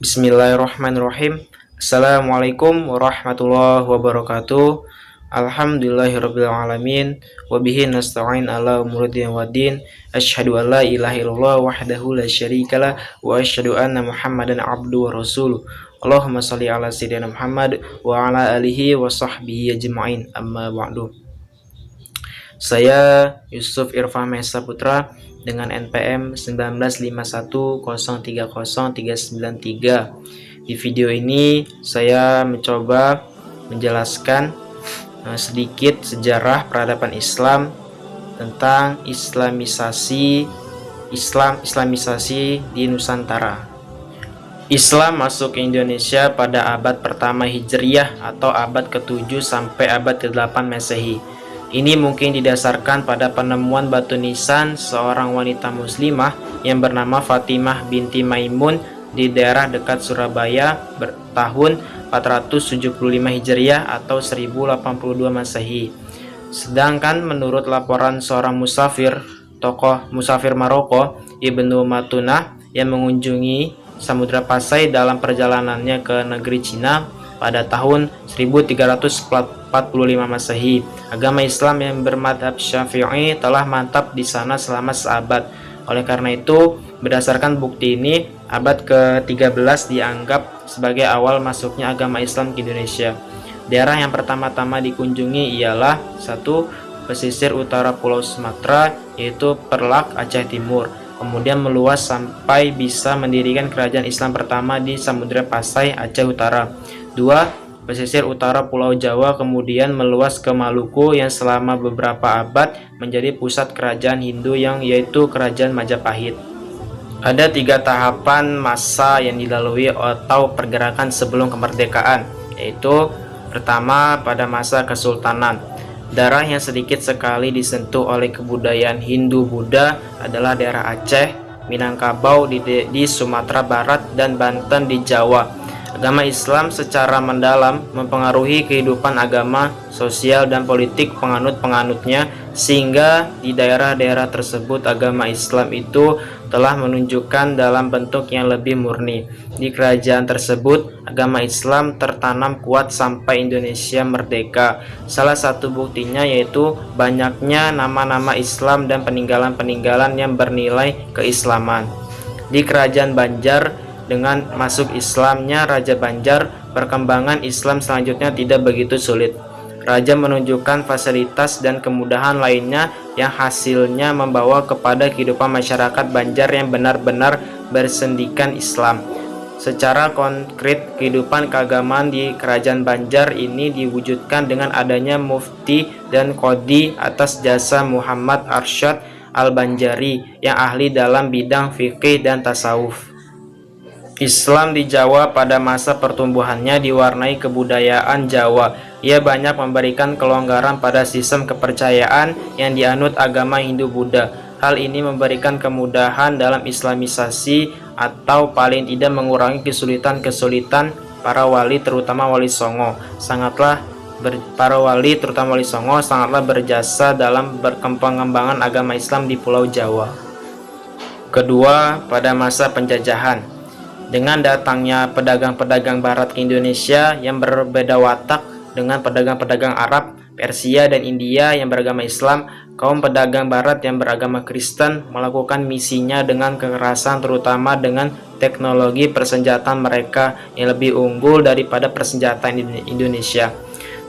Bismillahirrahmanirrahim. Assalamualaikum warahmatullahi wabarakatuh. Alhamdulillahirabbil alamin wa bihi nasta'in ala umuri waddin. Asyhadu an la ilaha illallah wahdahu la syarikalah wa asyhadu anna Muhammadan abduhu wa rasuluh. Allahumma shalli ala sayyidina Muhammad wa ala alihi wa sahbihi ajma'in. Amma ba'du. Saya Yusuf Irfan Mesa Putra dengan NPM 1951030393. Di video ini saya mencoba menjelaskan sedikit sejarah peradaban Islam tentang islamisasi di Nusantara. Islam masuk ke Indonesia pada abad pertama Hijriyah atau abad ke-7 sampai abad ke-8 Masehi. Ini mungkin didasarkan pada penemuan batu nisan seorang wanita muslimah yang bernama Fatimah binti Maimun di daerah dekat Surabaya tahun 475 Hijriah atau 1082 Masehi. Sedangkan menurut laporan seorang tokoh musafir Maroko, Ibnu Matunah, yang mengunjungi Samudra Pasai dalam perjalanannya ke negeri Cina pada tahun 1345 Masehi, agama Islam yang bermadhab Syafi'i telah mantap di sana selama seabad. Oleh karena itu, berdasarkan bukti ini, abad ke-13 dianggap sebagai awal masuknya agama Islam ke Indonesia. Daerah yang pertama-tama dikunjungi ialah 1. Pesisir utara Pulau Sumatera, yaitu Perlak, Aceh Timur. Kemudian meluas sampai bisa mendirikan kerajaan Islam pertama di Samudra Pasai, Aceh Utara. 2. Pesisir utara Pulau Jawa, kemudian meluas ke Maluku yang selama beberapa abad menjadi pusat kerajaan Hindu yaitu Kerajaan Majapahit. Ada 3 tahapan masa yang dilalui atau pergerakan sebelum kemerdekaan, yaitu pertama pada masa Kesultanan. Daerah yang sedikit sekali disentuh oleh kebudayaan Hindu-Buddha adalah daerah Aceh, Minangkabau di Sumatera Barat, dan Banten di Jawa. Agama Islam secara mendalam mempengaruhi kehidupan agama, sosial, dan politik penganut-penganutnya, sehingga di daerah-daerah tersebut agama Islam itu telah menunjukkan dalam bentuk yang lebih murni. Di kerajaan tersebut, agama Islam tertanam kuat sampai Indonesia merdeka. Salah satu buktinya yaitu banyaknya nama-nama Islam dan peninggalan-peninggalan yang bernilai keislaman. Di kerajaan Banjar, dengan masuk Islamnya Raja Banjar, perkembangan Islam selanjutnya tidak begitu sulit. Raja menunjukkan fasilitas dan kemudahan lainnya yang hasilnya membawa kepada kehidupan masyarakat Banjar yang benar-benar bersendikan Islam. Secara konkret, kehidupan keagamaan di kerajaan Banjar ini diwujudkan dengan adanya mufti dan qadhi atas jasa Muhammad Arsyad Al-Banjari yang ahli dalam bidang fikih dan tasawuf. Islam di Jawa pada masa pertumbuhannya diwarnai kebudayaan Jawa. Ia banyak memberikan kelonggaran pada sistem kepercayaan yang dianut agama Hindu-Buddha. Hal ini memberikan kemudahan dalam islamisasi atau paling tidak mengurangi kesulitan-kesulitan para wali, terutama Wali Songo. Para wali, terutama Wali Songo, sangatlah berjasa dalam pengembangan agama Islam di Pulau Jawa. Kedua, pada masa penjajahan. Dengan datangnya pedagang-pedagang barat ke Indonesia yang berbeda watak dengan pedagang-pedagang Arab, Persia, dan India yang beragama Islam, kaum pedagang barat yang beragama Kristen melakukan misinya dengan kekerasan, terutama dengan teknologi persenjataan mereka yang lebih unggul daripada persenjataan Indonesia.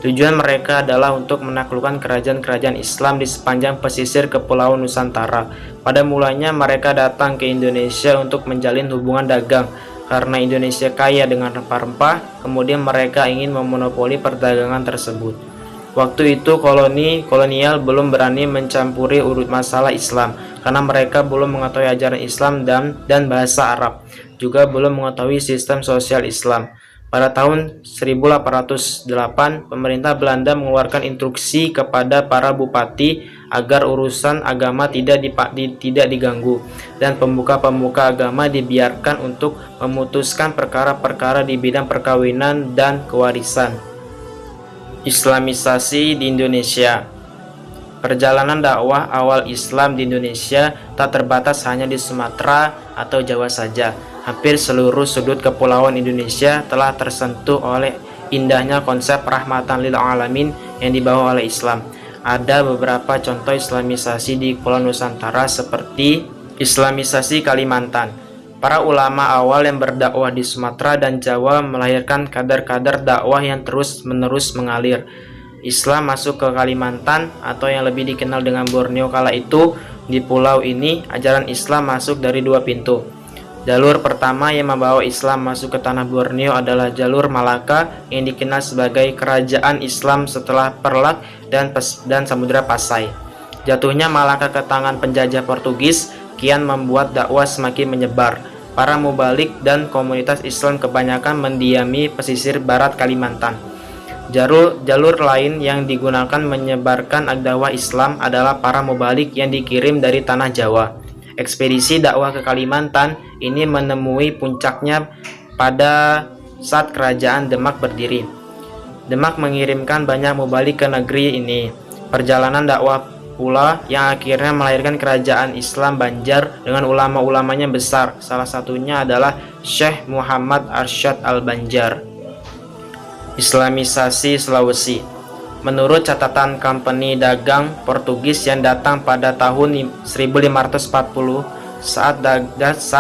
Tujuan mereka adalah untuk menaklukkan kerajaan-kerajaan Islam di sepanjang pesisir Kepulauan Nusantara. Pada mulanya mereka datang ke Indonesia untuk menjalin hubungan dagang. Karena Indonesia kaya dengan rempah-rempah, kemudian mereka ingin memonopoli perdagangan tersebut. Waktu itu kolonial belum berani mencampuri urut masalah Islam, karena mereka belum mengetahui ajaran Islam dan bahasa Arab, juga belum mengetahui sistem sosial Islam. Pada tahun 1808, pemerintah Belanda mengeluarkan instruksi kepada para bupati agar urusan agama tidak diganggu, dan pemuka-pemuka agama dibiarkan untuk memutuskan perkara-perkara di bidang perkawinan dan kewarisan. Islamisasi di Indonesia. Perjalanan dakwah awal Islam di Indonesia tak terbatas hanya di Sumatera atau Jawa saja. Hampir seluruh sudut kepulauan Indonesia telah tersentuh oleh indahnya konsep rahmatan lil alamin yang dibawa oleh Islam. Ada beberapa contoh islamisasi di Pulau Nusantara seperti Islamisasi Kalimantan. Para ulama awal yang berdakwah di Sumatera dan Jawa melahirkan kader-kader dakwah yang terus-menerus mengalir. Islam masuk ke Kalimantan atau yang lebih dikenal dengan Borneo kala itu. Di pulau ini, ajaran Islam masuk dari dua pintu. Jalur pertama yang membawa Islam masuk ke tanah Borneo adalah jalur Malaka yang dikenal sebagai kerajaan Islam setelah Perlak dan Samudra Pasai. Jatuhnya Malaka ke tangan penjajah Portugis kian membuat dakwah semakin menyebar. Para mubalik dan komunitas Islam kebanyakan mendiami pesisir barat Kalimantan. Jalur lain yang digunakan menyebarkan dakwah Islam adalah para mubalik yang dikirim dari tanah Jawa. Ekspedisi dakwah ke Kalimantan ini menemui puncaknya pada saat kerajaan Demak berdiri. Demak mengirimkan banyak mubalik ke negeri ini. Perjalanan dakwah pula yang akhirnya melahirkan kerajaan Islam Banjar dengan ulama-ulamanya besar. Salah satunya adalah Syekh Muhammad Arsyad Al-Banjar. Islamisasi Sulawesi. Menurut catatan Kompeni Dagang Portugis yang datang pada tahun 1540, saat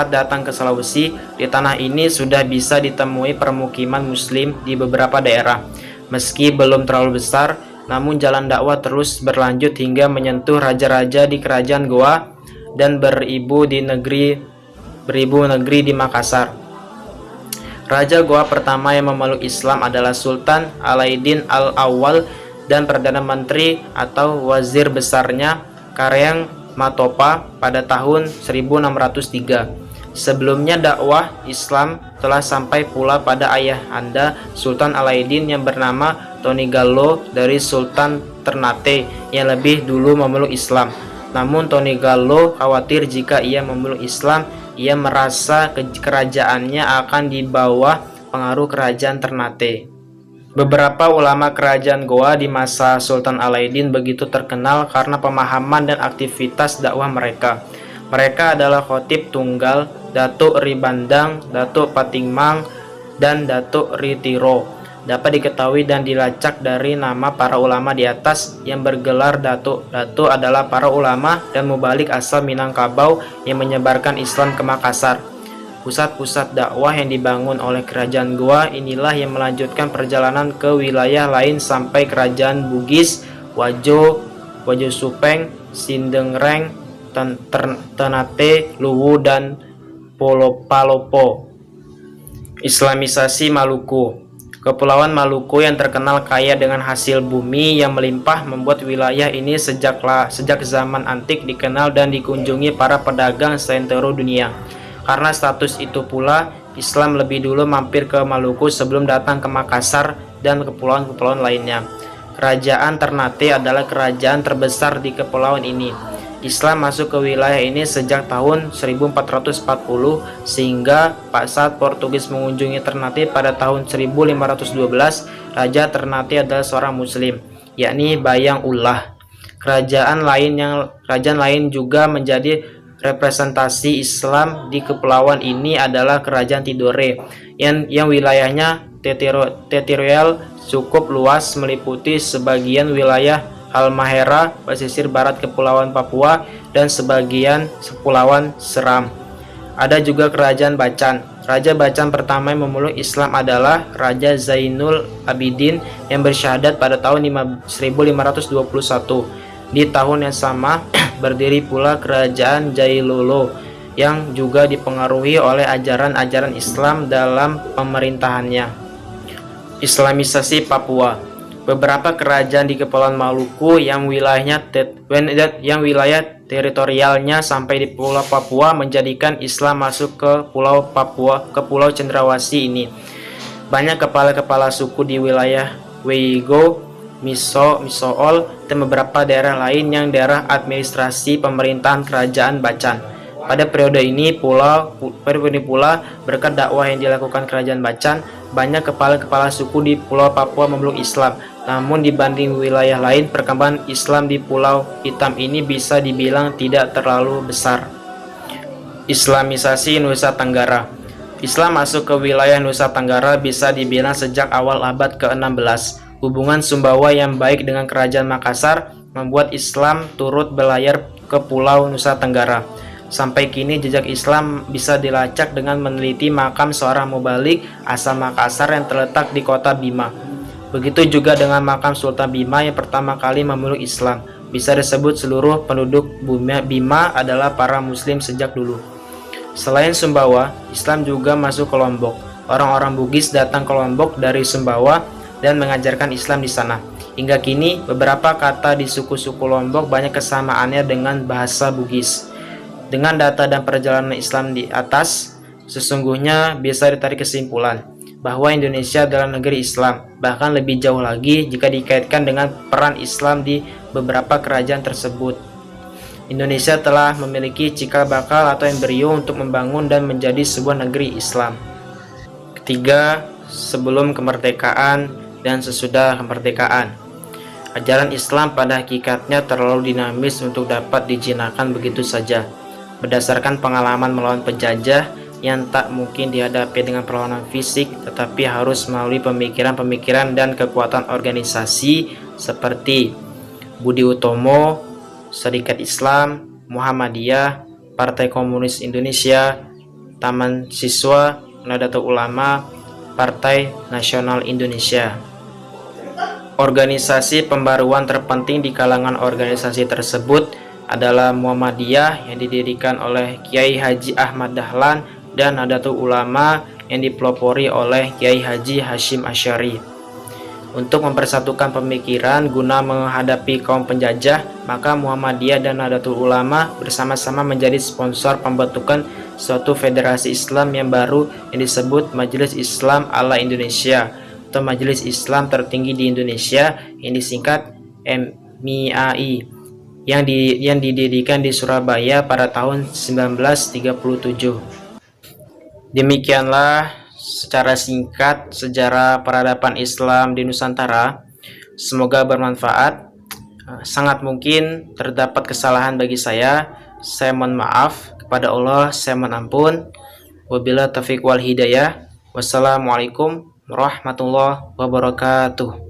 datang ke Sulawesi, di tanah ini sudah bisa ditemui permukiman Muslim di beberapa daerah. Meski belum terlalu besar, namun jalan dakwah terus berlanjut hingga menyentuh raja-raja di Kerajaan Goa dan beribu negeri di Makassar. Raja Goa pertama yang memeluk Islam adalah Sultan Alaiddin Al-Awwal dan Perdana Menteri atau Wazir Besarnya Karyang Matopa pada tahun 1603. Sebelumnya dakwah Islam telah sampai pula pada ayah anda Sultan Alaiddin yang bernama Tonigallo dari Sultan Ternate yang lebih dulu memeluk Islam. Namun Tonigallo khawatir jika ia memeluk Islam, ia merasa kerajaannya akan di bawah pengaruh kerajaan Ternate. Beberapa ulama kerajaan Goa di masa Sultan Alaiddin begitu terkenal karena pemahaman dan aktivitas dakwah mereka. Mereka adalah Khotib Tunggal, Datuk Ribandang, Datuk Patingmang, dan Datuk Ritiro. Dapat diketahui dan dilacak dari nama para ulama di atas yang bergelar Datuk. Datuk adalah para ulama dan mubalik asal Minangkabau yang menyebarkan Islam ke Makassar. Pusat-pusat dakwah yang dibangun oleh kerajaan Goa inilah yang melanjutkan perjalanan ke wilayah lain sampai kerajaan Bugis, Wajo Supeng, Sindengreng, Ternate, Luwu, dan Palopo. Islamisasi Maluku. Kepulauan Maluku yang terkenal kaya dengan hasil bumi yang melimpah membuat wilayah ini sejak zaman antik dikenal dan dikunjungi para pedagang seantero dunia. Karena status itu pula, Islam lebih dulu mampir ke Maluku sebelum datang ke Makassar dan kepulauan-kepulauan lainnya. Kerajaan Ternate adalah kerajaan terbesar di kepulauan ini. Islam masuk ke wilayah ini sejak tahun 1440 sehingga saat Portugis mengunjungi Ternate pada tahun 1512, Raja Ternate adalah seorang Muslim, yakni Bayang Ullah. Kerajaan lain juga menjadi representasi Islam di kepulauan ini adalah Kerajaan Tidore yang wilayahnya teritorial cukup luas meliputi sebagian wilayah Halmahera, pesisir barat Kepulauan Papua, dan sebagian Kepulauan Seram. Ada juga Kerajaan Bacan. Raja Bacan pertama yang memeluk Islam adalah Raja Zainul Abidin yang bersyahadat pada tahun 1521. Di tahun yang sama berdiri pula Kerajaan Jailolo yang juga dipengaruhi oleh ajaran-ajaran Islam dalam pemerintahannya. Islamisasi Papua. Beberapa kerajaan di Kepulauan Maluku yang wilayah teritorialnya sampai di Pulau Papua menjadikan Islam masuk ke Pulau Cendrawasih ini. Banyak kepala-kepala suku di wilayah Weigo, Misool, dan beberapa daerah lain yang daerah administrasi pemerintahan Kerajaan Bacan. Pada periode ini pula berkat dakwah yang dilakukan Kerajaan Bacan, banyak kepala-kepala suku di Pulau Papua memeluk Islam. Namun dibanding wilayah lain, perkembangan Islam di Pulau Hitam ini bisa dibilang tidak terlalu besar. Islamisasi Nusa Tenggara. Islam masuk ke wilayah Nusa Tenggara bisa dibilang sejak awal abad ke-16. Hubungan Sumbawa yang baik dengan Kerajaan Makassar membuat Islam turut berlayar ke Pulau Nusa Tenggara. Sampai kini jejak Islam bisa dilacak dengan meneliti makam seorang mubalik asal Makassar yang terletak di kota Bima. Begitu juga dengan makam Sultan Bima yang pertama kali memeluk Islam. Bisa disebut seluruh penduduk Bima adalah para muslim sejak dulu. Selain Sumbawa, Islam juga masuk ke Lombok. Orang-orang Bugis datang ke Lombok dari Sumbawa dan mengajarkan Islam di sana. Hingga kini, beberapa kata di suku-suku Lombok banyak kesamaannya dengan bahasa Bugis. Dengan data dan perjalanan Islam di atas, sesungguhnya bisa ditarik kesimpulan bahwa Indonesia adalah negeri Islam, bahkan lebih jauh lagi jika dikaitkan dengan peran Islam di beberapa kerajaan tersebut. Indonesia telah memiliki cikal bakal atau embrio untuk membangun dan menjadi sebuah negeri Islam. Ketiga, sebelum kemerdekaan dan sesudah kemerdekaan. Ajaran Islam pada hakikatnya terlalu dinamis untuk dapat dijinakkan begitu saja. Berdasarkan pengalaman melawan penjajah yang tak mungkin dihadapi dengan perlawanan fisik, tetapi harus melalui pemikiran-pemikiran dan kekuatan organisasi seperti Budi Utomo, Serikat Islam, Muhammadiyah, Partai Komunis Indonesia, Taman Siswa, Nahdlatul Ulama, Partai Nasional Indonesia. Organisasi pembaruan terpenting di kalangan organisasi tersebut adalah Muhammadiyah yang didirikan oleh Kiai Haji Ahmad Dahlan dan Nahdlatul Ulama yang dipelopori oleh Kiai Haji Hashim Asy'ari. Untuk mempersatukan pemikiran guna menghadapi kaum penjajah, maka Muhammadiyah dan Nahdlatul Ulama bersama-sama menjadi sponsor pembentukan suatu federasi Islam yang baru yang disebut Majelis Islam ala Indonesia atau Majelis Islam tertinggi di Indonesia yang disingkat MIAI yang didirikan di Surabaya pada tahun 1937. Demikianlah secara singkat sejarah peradaban Islam di Nusantara. Semoga bermanfaat. Sangat mungkin terdapat kesalahan bagi saya. Saya mohon maaf kepada Allah, saya mohon ampun. Wabillahi taufiq wal hidayah. Wassalamualaikum warahmatullahi wabarakatuh.